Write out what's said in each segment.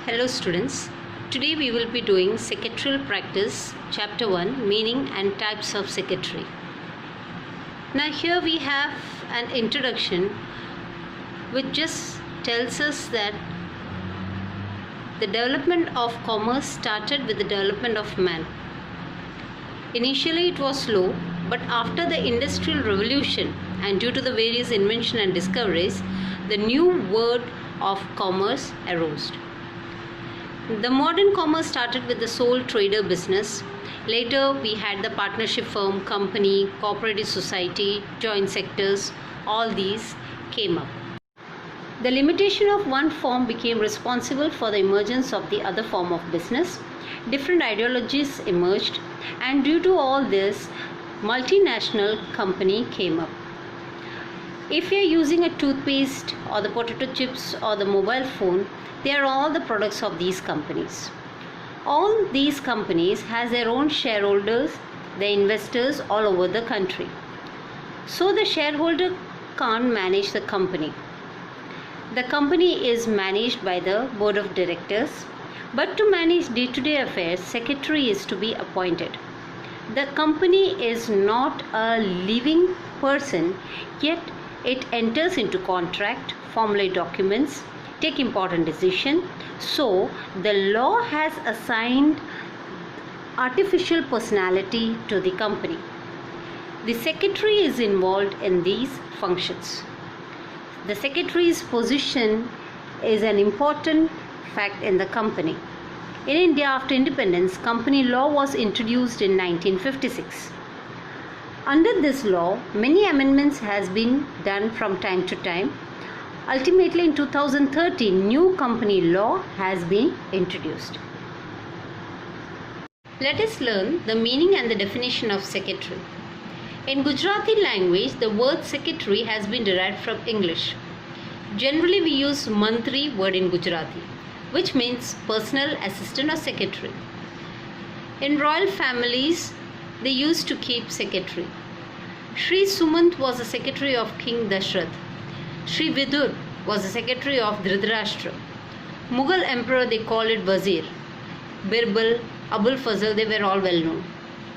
Hello students, today we will be doing secretarial practice chapter 1 meaning and types of secretary. Now here we have an introduction which just tells us that the development of commerce started with the development of man. Initially it was slow, but after the industrial revolution and due to the various inventions and discoveries, the new word of commerce arose. The modern commerce started with the sole trader business. Later we had the partnership firm, company, cooperative society, joint sectors, all these came up. The limitation of one form became responsible for the emergence of the other form of business. Different ideologies emerged, and due to all this, multinational company came up. If you are using a toothpaste or the potato chips or the mobile phone, they are all the products of these companies. All these companies has their own shareholders, the investors all over the country. So the shareholder can't manage the company. The company is managed by the board of directors, but to manage day-to-day affairs, secretary is to be appointed. The company is not a living person, yet it enters into contract, formulate documents, take important decisions. So the law has assigned artificial personality to the company. The secretary is involved in these functions. The secretary's position is an important fact in the company. In India, after independence, company law was introduced in 1956. Under this law, many amendments has been done from time to time. Ultimately, in 2013, new company law has been introduced. Let us learn the meaning and the definition of secretary. In Gujarati language, the word secretary has been derived from English. Generally, we use mantri word in Gujarati, which means personal assistant or secretary. In royal families, they used to keep secretary. Sri Sumant was the secretary of King Dashrath. Sri Vidur was the secretary of Dhritarashtra. Mughal emperor, they call it Wazir. Birbal, Abul Fazl, they were all well known.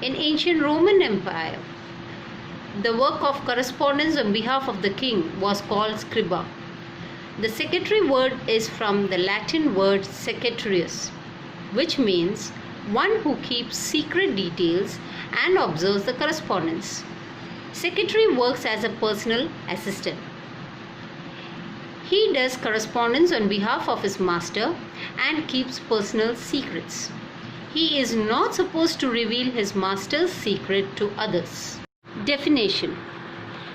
In ancient Roman Empire, the work of correspondence on behalf of the king was called scriba. The secretary word is from the Latin word secretarius, which means one who keeps secret details and observes the correspondence. Secretary works as a personal assistant. He does correspondence on behalf of his master and keeps personal secrets. He is not supposed to reveal his master's secret to others. Definition: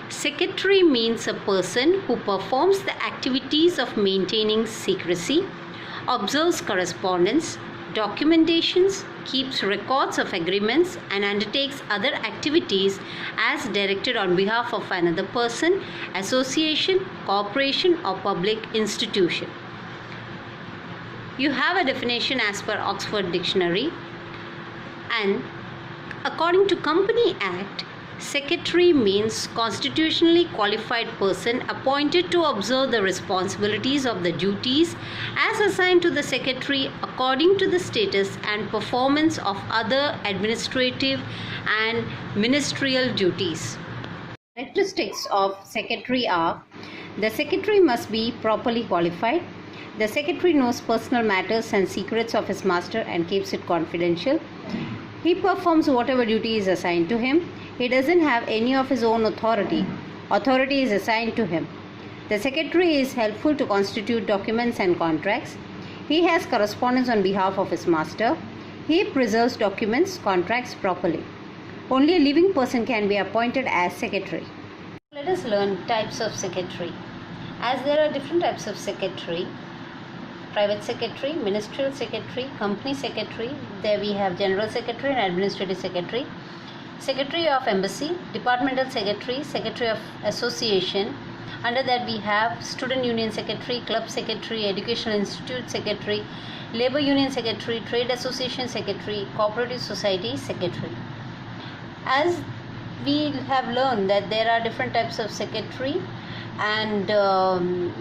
secretary means a person who performs the activities of maintaining secrecy, observes correspondence, documentations, keeps records of agreements, and undertakes other activities as directed on behalf of another person, association, corporation, or public institution. You have a definition as per Oxford Dictionary, and according to Company Act, secretary means constitutionally qualified person appointed to observe the responsibilities of the duties as assigned to the secretary according to the status and performance of other administrative and ministerial duties. Characteristics of secretary are: the secretary must be properly qualified. The secretary knows personal matters and secrets of his master and keeps it confidential. He performs whatever duty is assigned to him. He doesn't have any of his own authority. Authority is assigned to him. The secretary is helpful to constitute documents and contracts. He has correspondence on behalf of his master. He preserves documents, contracts properly. Only a living person can be appointed as secretary. Let us learn types of secretary. As there are different types of secretary: private secretary, ministerial secretary, company secretary. There we have general secretary and administrative secretary. Secretary of Embassy, Departmental Secretary, Secretary of Association. Under that we have Student Union Secretary, Club Secretary, Educational Institute Secretary, Labor Union Secretary, Trade Association Secretary, Cooperative Society Secretary. As we have learned that there are different types of secretary, and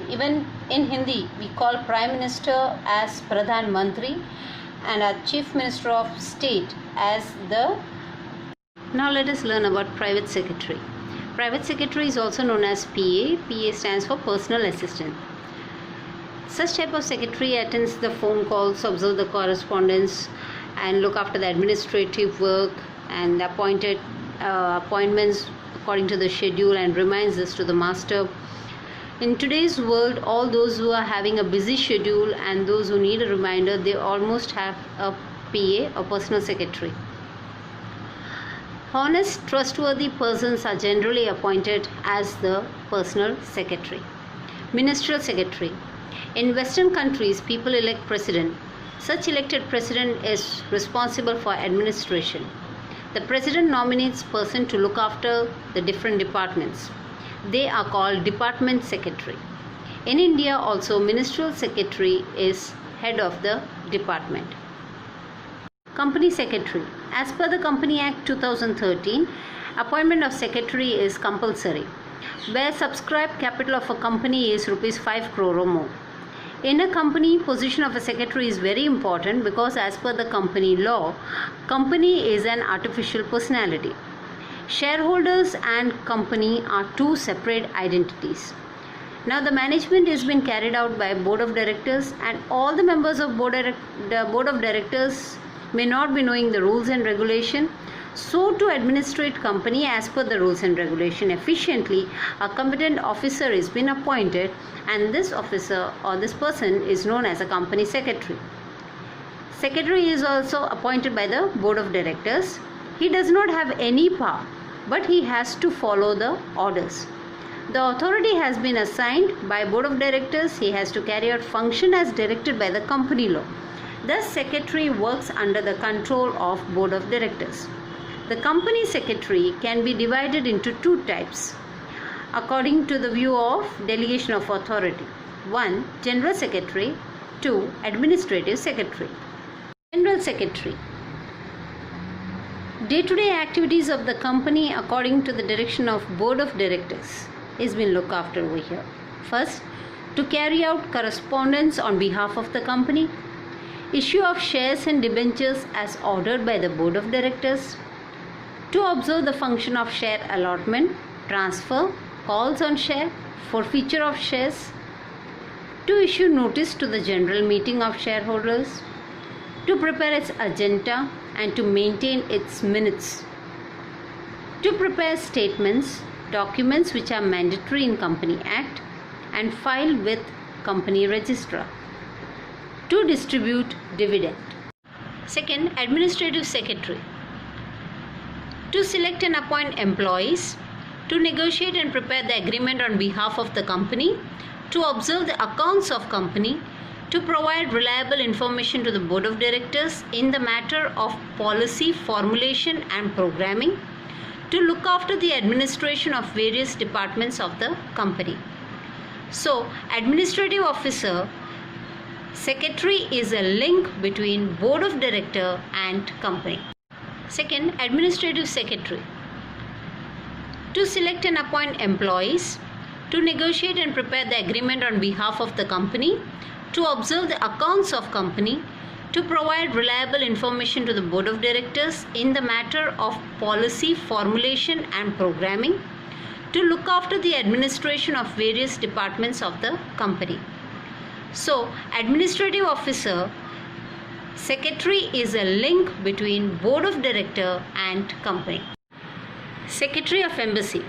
even in Hindi we call Prime Minister as Pradhan Mantri and our Chief Minister of State as the. Now let us learn about Private Secretary. Private Secretary is also known as PA. PA stands for Personal Assistant. Such type of secretary attends the phone calls, observe the correspondence, and look after the administrative work and appointments according to the schedule, and reminds this to the master. In today's world, all those who are having a busy schedule and those who need a reminder, they almost have a PA, a personal secretary. Honest, trustworthy persons are generally appointed as the personal secretary. Ministerial secretary. In Western countries, people elect president. Such elected president is responsible for administration. The president nominates person to look after the different departments. They are called department secretary. In India also, ministerial secretary is head of the department. Company secretary. As per the Company Act 2013, appointment of secretary is compulsory, where subscribed capital of a company is rupees 5 crore or more. In a company, position of a secretary is very important because as per the company law, company is an artificial personality. Shareholders and company are two separate identities. Now the management has been carried out by board of directors, and all the members of the board of directors may not be knowing the rules and regulation. So to administrate company as per the rules and regulation efficiently, a competent officer is been appointed, and this officer or this person is known as a company secretary. Secretary is also appointed by the board of directors. He does not have any power, but he has to follow the orders. The authority has been assigned by board of directors. He has to carry out function as directed by the company law. Thus, secretary works under the control of board of directors. The company secretary can be divided into two types according to the view of delegation of authority. 1. General secretary. 2. Administrative secretary. General secretary. Day-to-day activities of the company according to the direction of board of directors is being looked after over here. First, to carry out correspondence on behalf of the company, issue of shares and debentures as ordered by the board of directors, to observe the function of share allotment, transfer, calls on share, forfeiture of shares, to issue notice to the general meeting of shareholders, to prepare its agenda and to maintain its minutes, to prepare statements, documents which are mandatory in Company Act and file with company registrar, to distribute dividend. Second, administrative secretary. To select and appoint employees, to negotiate and prepare the agreement on behalf of the company, to observe the accounts of company, to provide reliable information to the board of directors in the matter of policy formulation and programming, to look after the administration of various departments of the company. So, administrative officer, secretary is a link between board of director and company. Second, administrative secretary. To select and appoint employees, to negotiate and prepare the agreement on behalf of the company, to observe the accounts of company, to provide reliable information to the board of directors in the matter of policy formulation and programming, to look after the administration of various departments of the company. So, administrative officer, secretary is a link between board of director and company. Secretary of Embassy.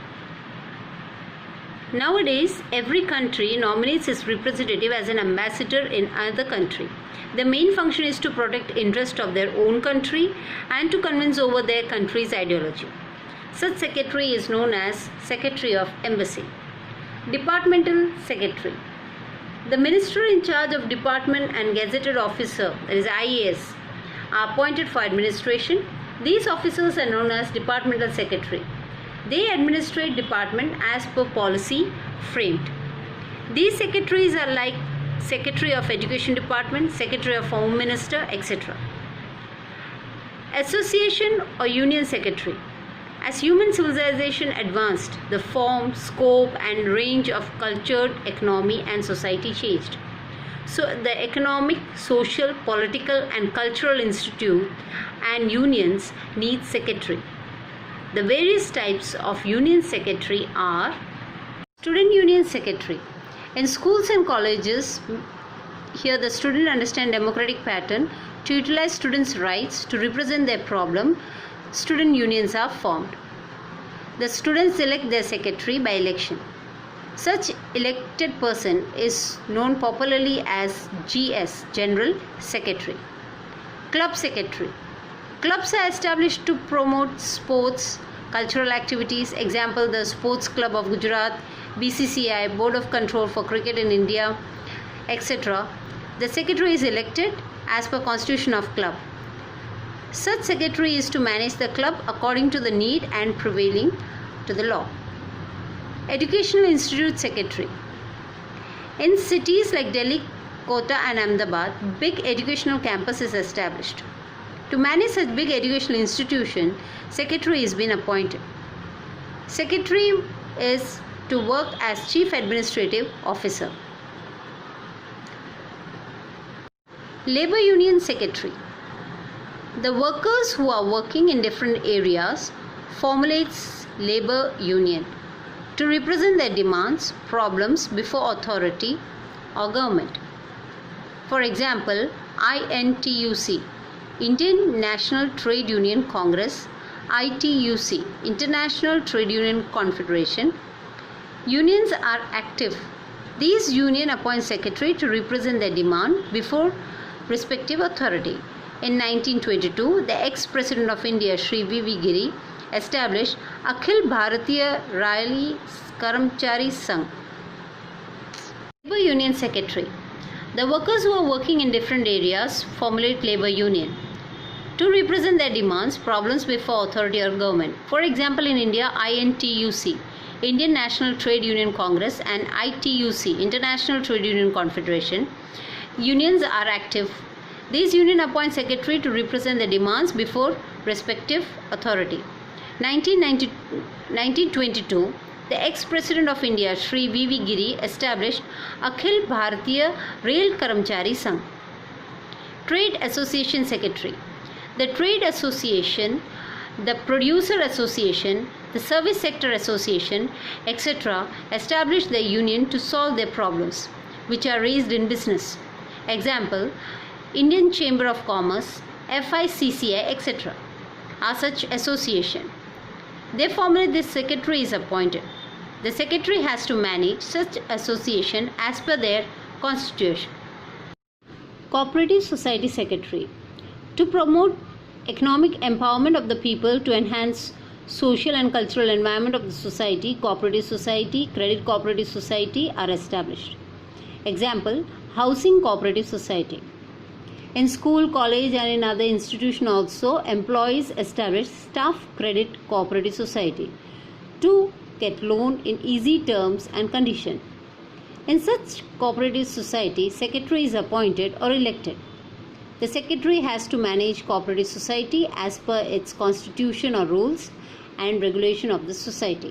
Nowadays, every country nominates its representative as an ambassador in another country. The main function is to protect interest of their own country and to convince over their country's ideology. Such secretary is known as Secretary of Embassy. Departmental Secretary. The minister in charge of department and gazetted officer, that is IAS, are appointed for administration. These officers are known as departmental secretary. They administrate department as per policy framed. These secretaries are like Secretary of Education Department, Secretary of Home Minister, etc. Association or Union Secretary. As human civilization advanced, the form, scope, and range of cultured economy and society changed. So the economic, social, political, and cultural institute and unions need secretary. The various types of union secretary are: student union secretary. In schools and colleges, here the student understand democratic pattern to utilize students' rights to represent their problem. Student unions are formed. The students elect their secretary by election. Such elected person is known popularly as GS, General Secretary. Club Secretary. Clubs are established to promote sports, cultural activities. Example, the Sports Club of Gujarat, BCCI, Board of Control for Cricket in India, etc. The secretary is elected as per Constitution of Club. Such secretary is to manage the club according to the need and prevailing to the law. Educational Institute Secretary. In cities like Delhi, Kota and Ahmedabad, big educational campus is established. To manage such big educational institution, secretary is been appointed. Secretary is to work as Chief Administrative Officer. Labor Union Secretary. The workers who are working in different areas formulates labor union to represent their demands, problems before authority or government. For example, INTUC, Indian National Trade Union Congress, ITUC, International Trade Union Confederation. Unions are active. These unions appoint secretary to represent their demand before respective authority. In 1922, the ex-President of India, Shri V.V. Giri, established Akhil Bharatiya Railway Karamchari Sangh. Labor Union Secretary. The workers who are working in different areas formulate labor union to represent their demands, problems before authority or government. For example, in India, INTUC, Indian National Trade Union Congress, and ITUC, International Trade Union Confederation. Unions are active. These unions appoint secretary to represent the demands before respective authority. 1922, the ex-President of India, Shri V.V. Giri, established Akhil Bharatiya Rail Karamchari Sangh. Trade Association Secretary. The Trade Association, the Producer Association, the Service Sector Association, etc. established the union to solve their problems which are raised in business. Example, Indian Chamber of Commerce, FICCI, etc. are such association. They formulate this secretary is appointed. The secretary has to manage such association as per their constitution. Cooperative Society Secretary. To promote economic empowerment of the people, to enhance social and cultural environment of the society, cooperative society, credit cooperative society are established. Example, Housing Cooperative Society. In school, college and in other institutions also, employees establish Staff Credit Cooperative Society to get loan in easy terms and conditions. In such cooperative society, secretary is appointed or elected. The secretary has to manage cooperative society as per its constitution or rules and regulation of the society.